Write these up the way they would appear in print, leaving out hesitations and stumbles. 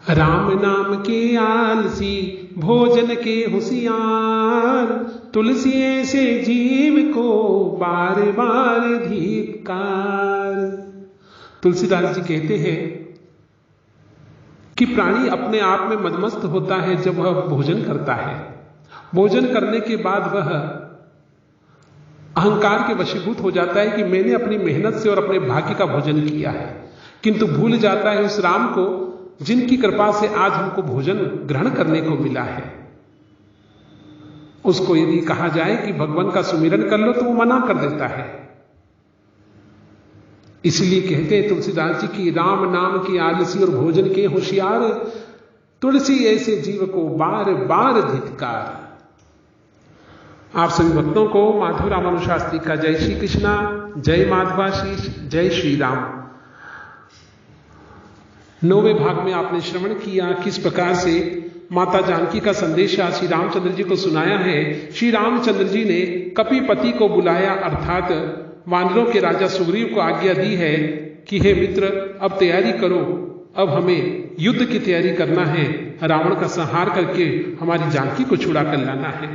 राम नाम के आलसी भोजन के होशियार, तुलसी ऐसे जीव को बार बार धिक्कार। तुलसीदास जी कहते हैं कि प्राणी अपने आप में मदमस्त होता है जब वह भोजन करता है। भोजन करने के बाद वह अहंकार के वशीभूत हो जाता है कि मैंने अपनी मेहनत से और अपने भाग्य का भोजन किया है, किंतु भूल जाता है उस राम को जिनकी कृपा से आज हमको भोजन ग्रहण करने को मिला है। उसको यदि कहा जाए कि भगवान का सुमिरन कर लो तो वो मना कर देता है। इसलिए कहते हैं तुलसीदास जी की राम नाम की आलसी और भोजन के होशियार, तुलसी ऐसे जीव को बार बार धिक्कार। आप सभी भक्तों को माधव रामानुज शास्त्री का जय श्री कृष्णा, जय माधवाशीष, जय श्री राम। 9वें भाग में आपने श्रवण किया किस प्रकार से माता जानकी का संदेश श्री रामचंद्र जी को सुनाया है। श्री रामचंद्र जी ने कपिपति को बुलाया, अर्थात वानरों के राजा सुग्रीव को आज्ञा दी है कि हे मित्र, अब तैयारी करो, अब हमें युद्ध की तैयारी करना है, रावण का संहार करके हमारी जानकी को छुड़ा कर लाना है।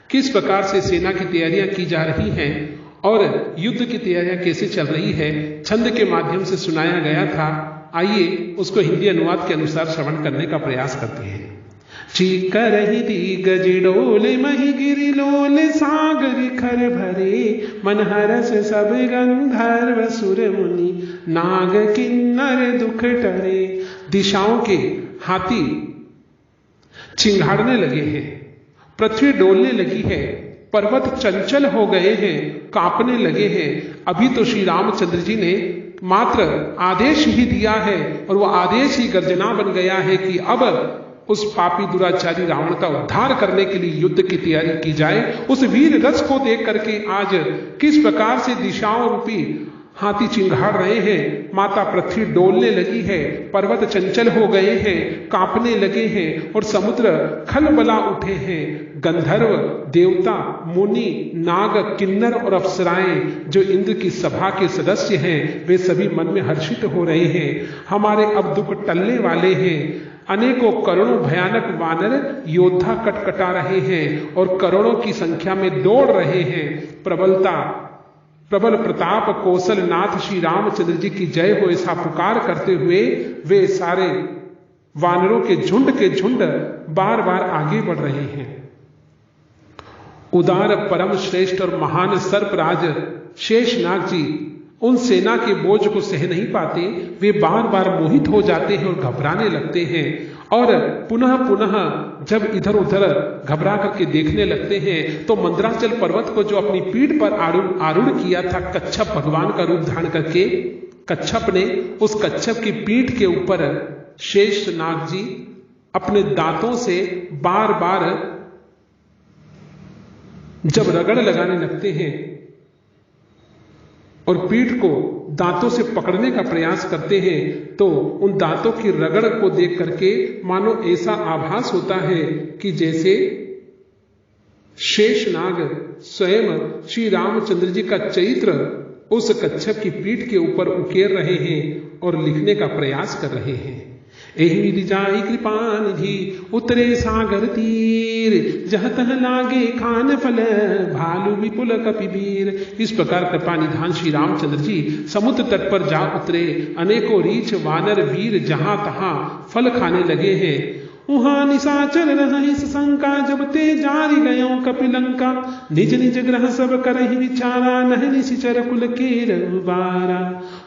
किस प्रकार से सेना की तैयारियां की जा रही हैं और युद्ध की तैयारियां कैसे चल रही है, छंद के माध्यम से सुनाया गया था। आइए उसको हिंदी अनुवाद के अनुसार श्रवण करने का प्रयास करते हैं। चीकर ही गजडोले मही गिरिलोल सागर खर भरे, मन हरस सब गंधर्व सुर मुनि, नाग किन्नर दुख टरे। दिशाओं के हाथी चिंघाड़ने लगे हैं, पृथ्वी डोलने लगी है, पर्वत चंचल हो गए हैं, कांपने लगे हैं। अभी तो श्री रामचंद्र जी ने मात्र आदेश ही दिया है और वह आदेश ही गर्जना बन गया है कि अब उस पापी दुराचारी रावण का उद्धार करने के लिए युद्ध की तैयारी की जाए। उस वीर रस को देख करके आज किस प्रकार से दिशाओं रूपी हाथी चिंघाड़ रहे हैं, माता पृथ्वी डोलने लगी है, पर्वत चंचल हो गए हैं, कांपने लगे हैं और समुद्र खलबला उठे हैं। गंधर्व, देवता, मुनि, नाग, किन्नर और अप्सराएं जो इंद्र की सभा के सदस्य हैं, वे सभी मन में हर्षित हो रहे हैं। हमारे अब दुख टलने वाले हैं। अनेकों करोड़ों भयानक वानर योद्धा कटकटा रहे हैं और करोड़ों की संख्या में दौड़ रहे हैं। प्रबल प्रताप कौशल नाथ श्री रामचंद्र जी की जय हो, ऐसा पुकार करते हुए वे सारे वानरों के झुंड बार बार आगे बढ़ रहे हैं। उदार परम श्रेष्ठ और महान सर्पराज शेषनाग जी उन सेना के बोझ को सह नहीं पाते, वे बार बार मोहित हो जाते हैं और घबराने लगते हैं और पुनः पुनः जब इधर उधर घबरा करके देखने लगते हैं तो मंदराचल पर्वत को जो अपनी पीठ पर आरूढ़ किया था कच्छप भगवान का रूप धारण करके, कच्छप ने उस कच्छप की पीठ के ऊपर शेषनाग जी अपने दांतों से बार बार जब रगड़ लगाने लगते हैं और पीठ को दांतों से पकड़ने का प्रयास करते हैं तो उन दांतों की रगड़ को देख करके मानो ऐसा आभास होता है कि जैसे शेषनाग स्वयं श्री रामचंद्र जी का चरित्र उस कच्छप की पीठ के ऊपर उकेर रहे हैं और लिखने का प्रयास कर रहे हैं। एहि विधि जाई कृपा निधि, उतरे सागर तीर, जह तह लागे खान फल, भालू विपुल कपिवीर। इस प्रकार कृपा निधान श्री रामचंद्र जी समुद्र तट पर जा उतरे। अनेकों रीछ वानर वीर जहां तहां फल खाने लगे हैं। उहाँ निशाचर रही शंका, जब ते जारी गयो कपिलंका, निज निज ग्रह सब करहि विचारा, नह निशिचर कुल केर बारा।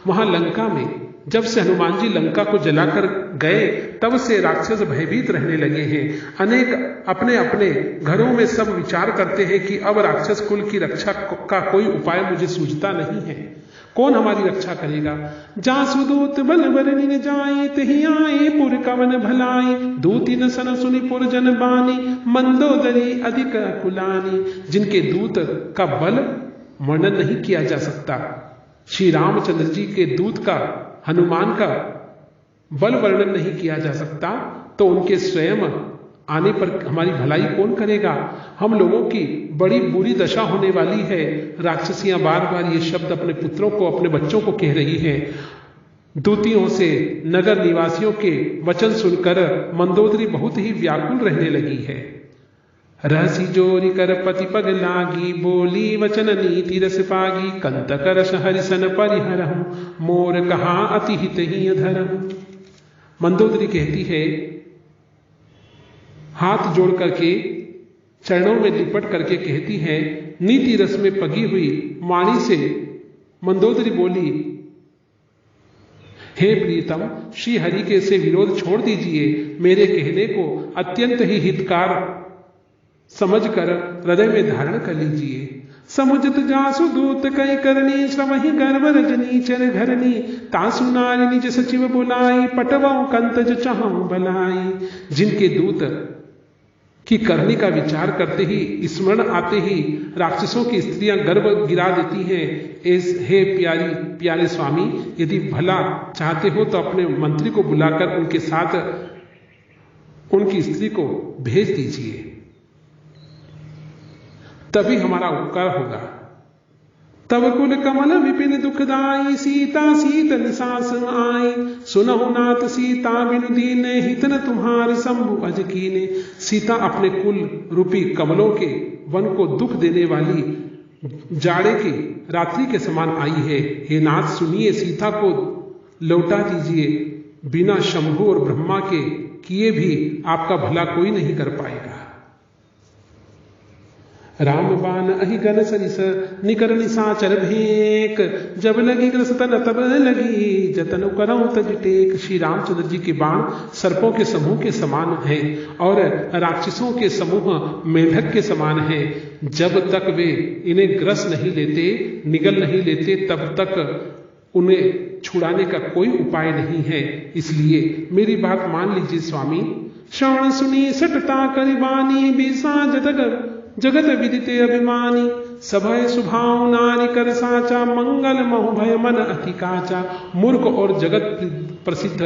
वहां लंका में जब से हनुमान जी लंका को जलाकर गए तब से राक्षस भयभीत रहने लगे हैं। अनेक अपने अपने घरों में सब विचार करते हैं कि अब राक्षस कुल की रक्षा का कोई उपाय मुझे सूझता नहीं है, कौन हमारी रक्षा करेगा। जासु दूत बल बरनी जाए, तहि आए पुर कवन भलाई, दूती न सन सुनि पुर जन बानी, मंदोदरी अधिक कुलानी। जिनके दूत का बल वर्णन नहीं किया जा सकता, श्री रामचंद्र जी के दूत का, हनुमान का बल वर्णन नहीं किया जा सकता, तो उनके स्वयं आने पर हमारी भलाई कौन करेगा। हम लोगों की बड़ी बुरी दशा होने वाली है। राक्षसियां बार बार ये शब्द अपने पुत्रों को, अपने बच्चों को कह रही हैं। दूतियों से नगर निवासियों के वचन सुनकर मंदोदरी बहुत ही व्याकुल रहने लगी है। रहसी जोरी कर पति पग लागी, बोली वचन नीति रस पागी, कंत कर हरिसन परिहरहूं, मोर कहा अति हित ही अधरहूं। मंदोदरी कहती है, हाथ जोड़ करके चरणों में लिपट करके कहती है, नीति रस में पगी हुई वाणी से मंदोदरी बोली, हे प्रीतम, श्री हरि के से विरोध छोड़ दीजिए, मेरे कहने को अत्यंत ही हितकार समझकर हृदय में धारण कर लीजिए। समुझत जासु दूत कई करनी, श्रवहि गर्भ रजनी चर घरनी, तासु नारी निज सचिव बुलाई, पटवाऊं कंतज चाहूं बलाई। जिनके दूत की करनी का विचार करते ही, स्मरण आते ही राक्षसों की स्त्रियां गर्भ गिरा देती हैं। हे प्यारे स्वामी, यदि भला चाहते हो तो अपने मंत्री को बुलाकर उनके साथ उनकी स्त्री को भेज दीजिए, तभी हमारा उपकार होगा। तब कुल कमल विपिन दुखदाई, सीता सीत निसास आई, सुनहु नाथ सीता बिनु दीन, हितन तुम्हार शंभु अज कीने। सीता अपने कुल रूपी कमलों के वन को दुख देने वाली जाड़े की रात्रि के समान आई है। हे नाथ, सुनिए, सीता को लौटा दीजिए, बिना शंभु और ब्रह्मा के किए भी आपका भला कोई नहीं कर पाएगा। रामबान अहि गन सरिस, निकर निशाचर भेक, जब लगी ग्रस्तन तब लगी, जतन करऊं तज टेक। श्री रामचंद्र जी के बाण सर्पों के समूह के समान हैं और राक्षसों के समूह मेढक के समान हैं। जब तक वे इन्हें ग्रस नहीं लेते, निगल नहीं लेते, तब तक उन्हें छुड़ाने का कोई उपाय नहीं है। इसलिए मेरी बात मान लीजिए स्वामी। श्रवण सुनी सटता करिबानी, बीसा जगत विदिते अभिमानी, सभय सुभाव नारी कर साचा, मंगल महु भय मन अति काचा। मूर्ख और जगत प्रसिद्ध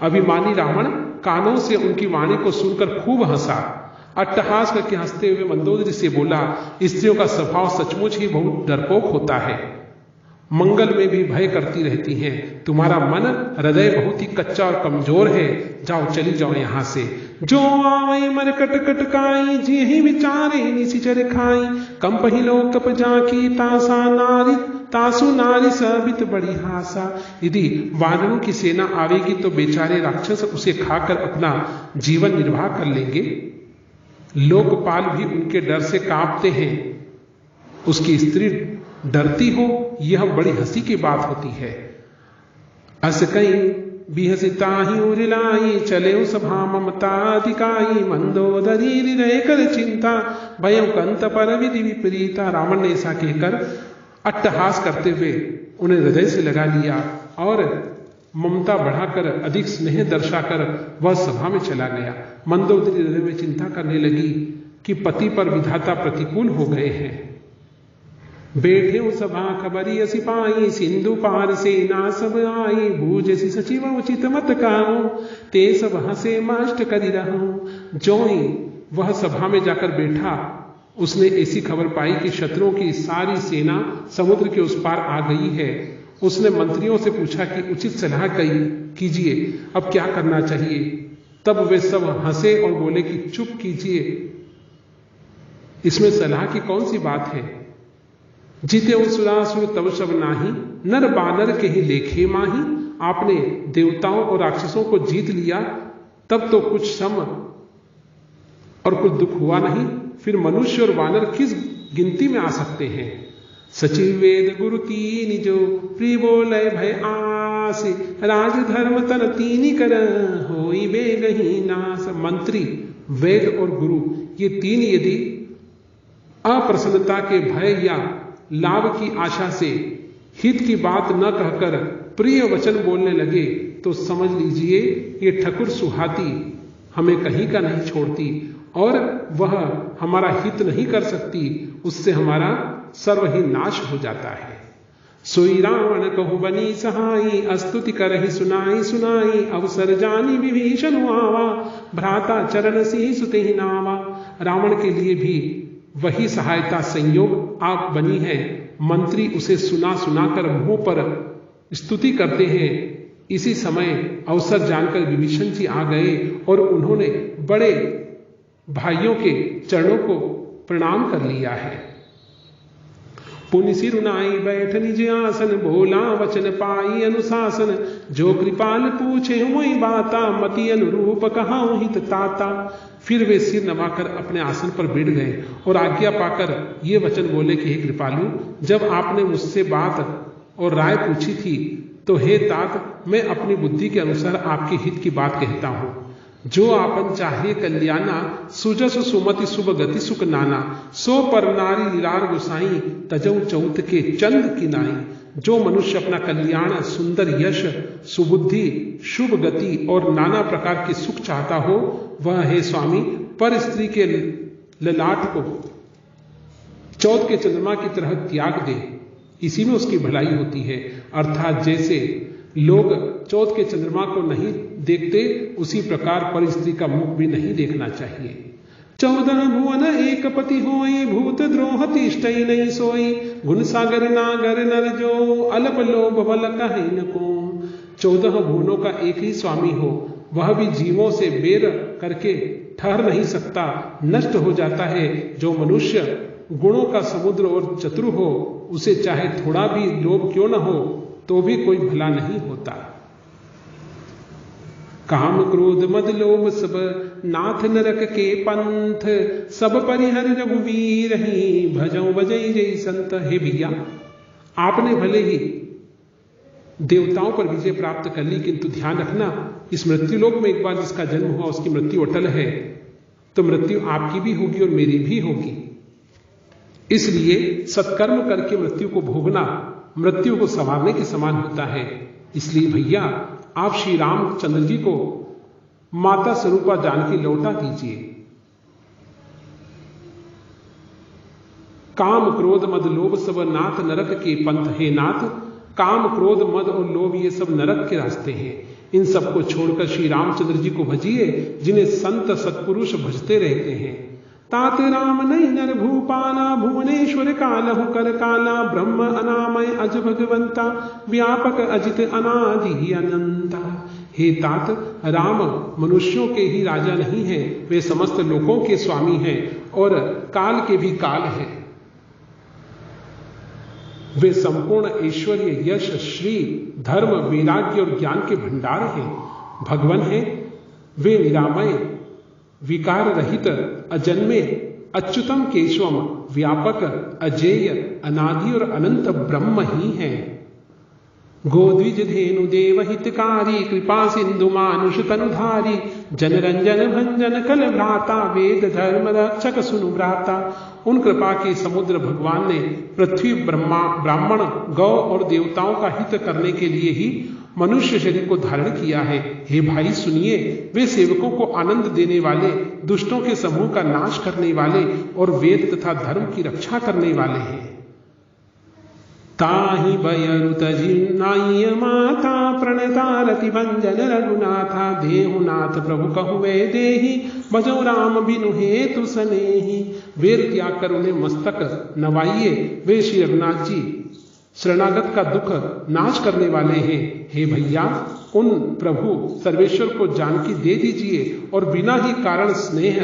अभिमानी रावण कानों से उनकी वाणी को सुनकर खूब हंसा। अट्टहास करके हंसते हुए मंदोदरी से बोला, स्त्रियों का स्वभाव सचमुच ही बहुत डरपोक होता है, मंगल में भी भय करती रहती हैं। तुम्हारा मन हृदय बहुत ही कच्चा और कमजोर है, जाओ चली जाओ यहां से। जो आवे मर कट कटकाई, जी ही विचारे निशिचर खाई, कम पहिलो कप जाकी, तासु नारी सबित बड़ी हासा। यदि वानरों की सेना आवेगी तो बेचारे राक्षस उसे खाकर अपना जीवन निर्वाह कर लेंगे। लोकपाल भी उनके डर से कांपते हैं, उसकी स्त्री डरती हो, यह बड़ी हंसी की बात होती है। अस कई बिहसिता ही उरिलाई, चले सभा ममता अधिकाई, मंदोदरी हृदय कर चिंता, भयं कंत पर विधि विपरीता। रावण ने ऐसा कहकर अट्टहास करते हुए उन्हें हृदय से लगा लिया और ममता बढ़ाकर अधिक स्नेह दर्शाकर वह सभा में चला गया। मंदोदरी हृदय में चिंता करने लगी कि पति पर विधाता प्रतिकूल हो गए हैं। बैठे सभा खबरी सिपाही, सिंधु पार सेना सब आई, भूजसी सचिव उचित मत काहूं, ते सब हंसे माष्ट करी रहूं। जो ही वह सभा में जाकर बैठा, उसने ऐसी खबर पाई कि शत्रुओं की सारी सेना समुद्र के उस पार आ गई है। उसने मंत्रियों से पूछा कि उचित सलाह कीजिए, अब क्या करना चाहिए। तब वे सब हंसे और बोले कि चुप कीजिए, इसमें सलाह की कौन सी बात है। जीते सुरासुर तब सब नाही, नर बानर के ही लेखे माही। आपने देवताओं और राक्षसों को जीत लिया, तब तो कुछ श्रम और कुछ दुख हुआ नहीं, फिर मनुष्य और वानर किस गिनती में आ सकते हैं। सचिव वेद गुरु तीन जो, प्रिय बोले भय आसे, राज धर्म तन तीनी कर, होई बेगही नास। मंत्री, वेद और गुरु, ये तीन यदि अप्रसन्नता के भय या लाभ की आशा से हित की बात न कहकर प्रिय वचन बोलने लगे, तो समझ लीजिए ये ठकुर सुहाती हमें कहीं का नहीं छोड़ती और वह हमारा हित नहीं कर सकती, उससे हमारा सर्व ही नाश हो जाता है। सोई रावण कहु बनी सहाई, अस्तुति करहि सुनाई सुनाई, अवसर जानी विभीषण आवा, भ्राता चरण सिंह सुतेहि नावा। रावण के लिए भी वही सहायता संयोग आप बनी है। मंत्री उसे सुना सुनाकर मुंह पर स्तुति करते हैं इसी समय अवसर जानकर विभीषण जी आ गए और उन्होंने बड़े भाइयों के चरणों को प्रणाम कर लिया है। पुनि सिरुनाई बैठ निज आसन, भोला वचन पाई अनुशासन, जो कृपाल पूछे वही बाता, मति अनुरूप कहाऊं हित ताता। फिर वे सिर नवाकर अपने आसन पर बैठ गए और आज्ञा पाकर ये वचन बोले कि हे कृपालु, जब आपने मुझसे बात और राय पूछी थी तो हे तात, मैं अपनी बुद्धि के अनुसार आपके हित की बात कहता हूं। जो आपन चाहिए कल्याणा, सुजस सुमति शुभ गति सुख नाना, सो पर नारी लीलार गोसाई, तजऊ चौथ के चंद की नाई। जो मनुष्य अपना कल्याण, सुंदर यश, सुबुद्धि, शुभ गति और नाना प्रकार के सुख चाहता हो, वह है स्वामी पर स्त्री के ललाट को चौथ के चंद्रमा की तरह त्याग दे, इसी में उसकी भलाई होती है। अर्थात जैसे लोग चौथ के चंद्रमा को नहीं देखते, उसी प्रकार पर स्त्री का मुख भी नहीं देखना चाहिए। 14 भुवन एक पति होई, भूत द्रोह तिष्ठई नहीं सोई, गुण सागर नागर नर जो, अल्प लोभ बल कहीं न को। 14 भुवनों का एक ही स्वामी हो, वह भी जीवों से बेर करके ठहर नहीं सकता, नष्ट हो जाता है। जो मनुष्य गुणों का समुद्र और चतुर हो, उसे चाहे थोड़ा भी लोभ क्यों न हो तो भी कोई भला नहीं होता। काम क्रोध मद लोभ सब, नाथ नरक के पंथ, सब परिहर रघुवीर ही, भजऊ बजई जय संत। हे भैया, आपने भले ही देवताओं पर विजय प्राप्त कर ली, किंतु ध्यान रखना, इस मृत्यु लोक में एक बार जिसका जन्म हुआ उसकी मृत्यु अटल है, तो मृत्यु आपकी भी होगी और मेरी भी होगी। इसलिए सत्कर्म करके मृत्यु को भोगना मृत्यु को संवारने के समान होता है। इसलिए भैया, आप श्री रामचंद्र जी को माता स्वरूपा जानकी लौटा दीजिए। काम क्रोध मद लोभ सब, नाथ नरक के पंथ। हे नाथ, काम क्रोध मद और लोभ ये सब नरक के रास्ते हैं। इन सबको छोड़कर श्री रामचंद्र जी को भजिए, जिन्हें संत सत्पुरुष भजते रहते हैं। तात राम नहीं नर भूपाला, भुवनेश्वर कालहु कर काला, ब्रह्म अनामय अज भगवंता, व्यापक अजित अनादि अनंता। हे तात, राम मनुष्यों के ही राजा नहीं है, वे समस्त लोकों के स्वामी हैं और काल के भी काल हैं। वे संपूर्ण ऐश्वर्य, यश, श्री, धर्म, वैराग्य और ज्ञान के भंडार हैं। भगवान हैं वे, निरामय, विकार रहित, अजन्मे, अच्युतम केशवम, व्यापक, अजेय, अनादि और अनंत ब्रह्म ही हैं। गोद्विज धेनु देव हितकारी, कृपा सिंधु मानुष तनुधारी, जनरंजन भंजन कल भ्राता, वेद धर्म रक्षक सुनु भ्राता। उन कृपा के समुद्र भगवान ने पृथ्वी, ब्राह्मण, गौ और देवताओं का हित करने के लिए ही मनुष्य शरीर को धारण किया है। हे भाई सुनिए, वे सेवकों को आनंद देने वाले, दुष्टों के समूह का नाश करने वाले और वेद तथा धर्म की रक्षा करने वाले हैं। ताहि भयरु तजिनाय माता, प्रणता रति भंजन रघुनाथा, देहुनाथ प्रभु कहुवे देहि, भजो राम बिनु हेतु सनेहि। वेद त्याग कर उन्हें मस्तक नवाइए, वे श्री रघुनाथ जी शरणागत का दुख नाश करने वाले हैं। हे भैया, उन प्रभु सर्वेश्वर को जानकी दे दीजिए और बिना ही कारण स्नेह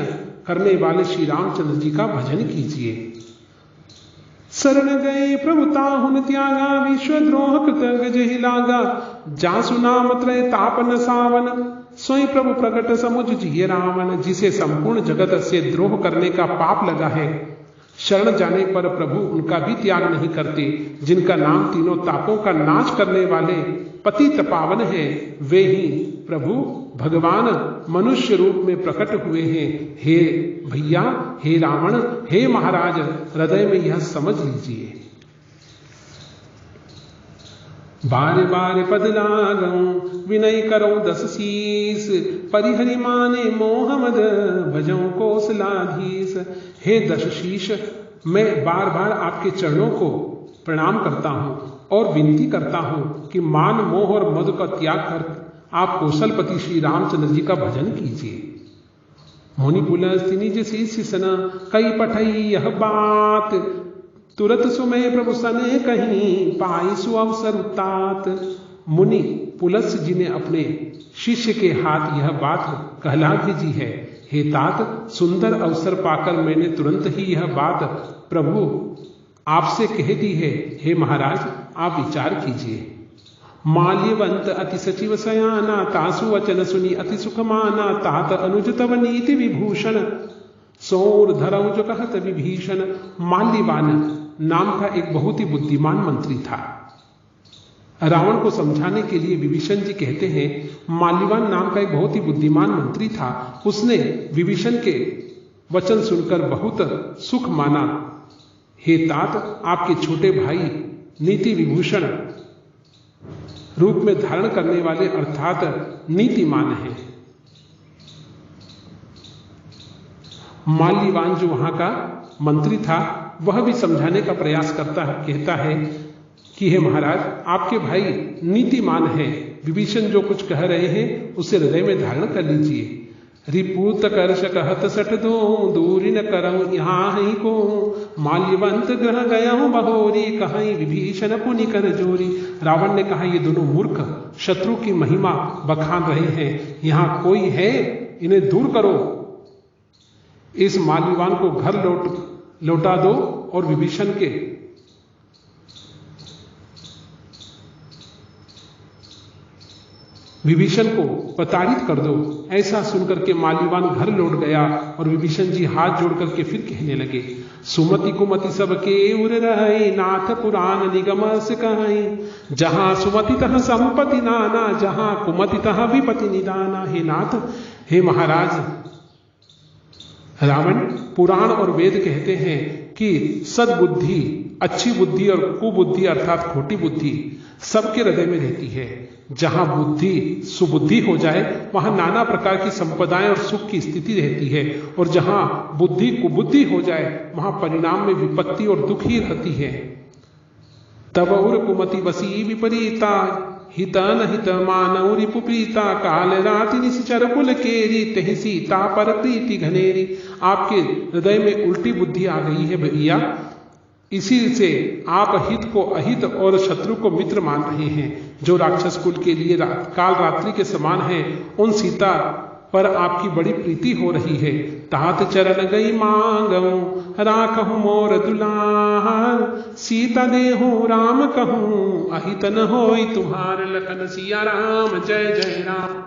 करने वाले श्री रामचंद्र जी का भजन कीजिए। शरण गए प्रभु ताहुन त्यागा, विश्वद्रोह कृतज्ञ जहि लागा, जासु नाम त्रय तापन सावन, स्वयं प्रभु प्रकट समुझ जिये रावण। जिसे संपूर्ण जगत से द्रोह करने का पाप लगा है, शरण जाने पर प्रभु उनका भी त्याग नहीं करते। जिनका नाम तीनों तापों का नाश करने वाले पतित पावन है, वे ही प्रभु भगवान मनुष्य रूप में प्रकट हुए हैं। हे भैया, हे रावण, हे महाराज, हृदय में यह समझ लीजिए। बार बार पद लागऊं, विनय करऊं 10 शीस, परिहरि माने मोह मद, भजऊं कौशलाधीश। हे 10 शीश, मैं बार बार आपके चरणों को प्रणाम करता हूं और विनती करता हूं कि मान, मोह और मद का त्याग कर आप कौशलपति श्री रामचंद्र जी का भजन कीजिए। मुनि पुलस्ति निज शीश सन, कई पठई यह बात, तुरत सुमय प्रभु सने कहीं, पाई सु अवसर उतात। मुनि पुलस्त्य जी ने अपने शिष्य के हाथ यह बात कहला भेजी है। हे तात, सुंदर अवसर पाकर मैंने तुरंत ही यह बात प्रभु आपसे कह दी है। हे महाराज, आप विचार कीजिए। माल्यवंत अति सचिव सयाना, तासु वचन सुनी अति सुखमाना, तात अनुज तव नीति विभूषण, सौर धरऊ जो कहत विभीषण। माल्यवान नाम का एक बहुत ही बुद्धिमान मंत्री था। रावण को समझाने के लिए विभीषण जी कहते हैं, माल्यवान नाम का एक बहुत ही बुद्धिमान मंत्री था। उसने विभीषण के वचन सुनकर बहुत सुख माना। हे तात, आपके छोटे भाई नीति विभूषण रूप में धारण करने वाले अर्थात नीतिमान हैं। माल्यवान जो वहां का मंत्री था वह भी समझाने का प्रयास करता है, कहता है कि हे महाराज, आपके भाई नीतिमान हैं। विभीषण जो कुछ कह रहे हैं उसे हृदय में धारण कर लीजिए। रिपूत कर्ष कहत सठ दो, दूरी न करऊं यहाँ ही को, माल्यवंत ग्रह गया हूं बहोरी, कहीं विभीषण पुनि कर जोरी। रावण ने कहा, ये दोनों मूर्ख शत्रु की महिमा बखान रहे हैं, यहाँ कोई है, इन्हें दूर करो। इस माल्यवान को घर लौटा दो और विभीषण को प्रताड़ित कर दो। ऐसा सुनकर के माल्यवान घर लौट गया और विभीषण जी हाथ जोड़ करके फिर कहने लगे, सुमति कुमति सबके उर रहे, नाथ पुराण निगम से कहीं, जहां सुमति तह संपत्ति नाना, जहां कुमति तह विपति निदाना। हे नाथ, हे महाराज, रावण पुराण और वेद कहते हैं कि सद्बुद्धि, अच्छी बुद्धि और कुबुद्धि अर्थात खोटी बुद्धि सबके हृदय में रहती है। जहां बुद्धि सुबुद्धि हो जाए वहां नाना प्रकार की संपदाएं और सुख की स्थिति रहती है, और जहां बुद्धि कुबुद्धि हो जाए वहां परिणाम में विपत्ति और दुख ही रहती है। तब उर कुमति बसी विपरीता, हितन हित मानव रिपुप्रीता, काल राति निश्चर कुल केरी, तहि सीता पर प्रीति घनेरी। आपके हृदय में उल्टी बुद्धि आ गई है भैया, इसी से आप हित को अहित और शत्रु को मित्र मान रहे हैं। जो राक्षस कुल के लिए काल रात्रि के समान है, उन सीता पर आपकी बड़ी प्रीति हो रही है। तात चरण गई मांगऊं, राखहु मोर दुलार, सीता देहु राम कहूं, अहित न होई तुम्हार, लखन सिया राम जय जय राम।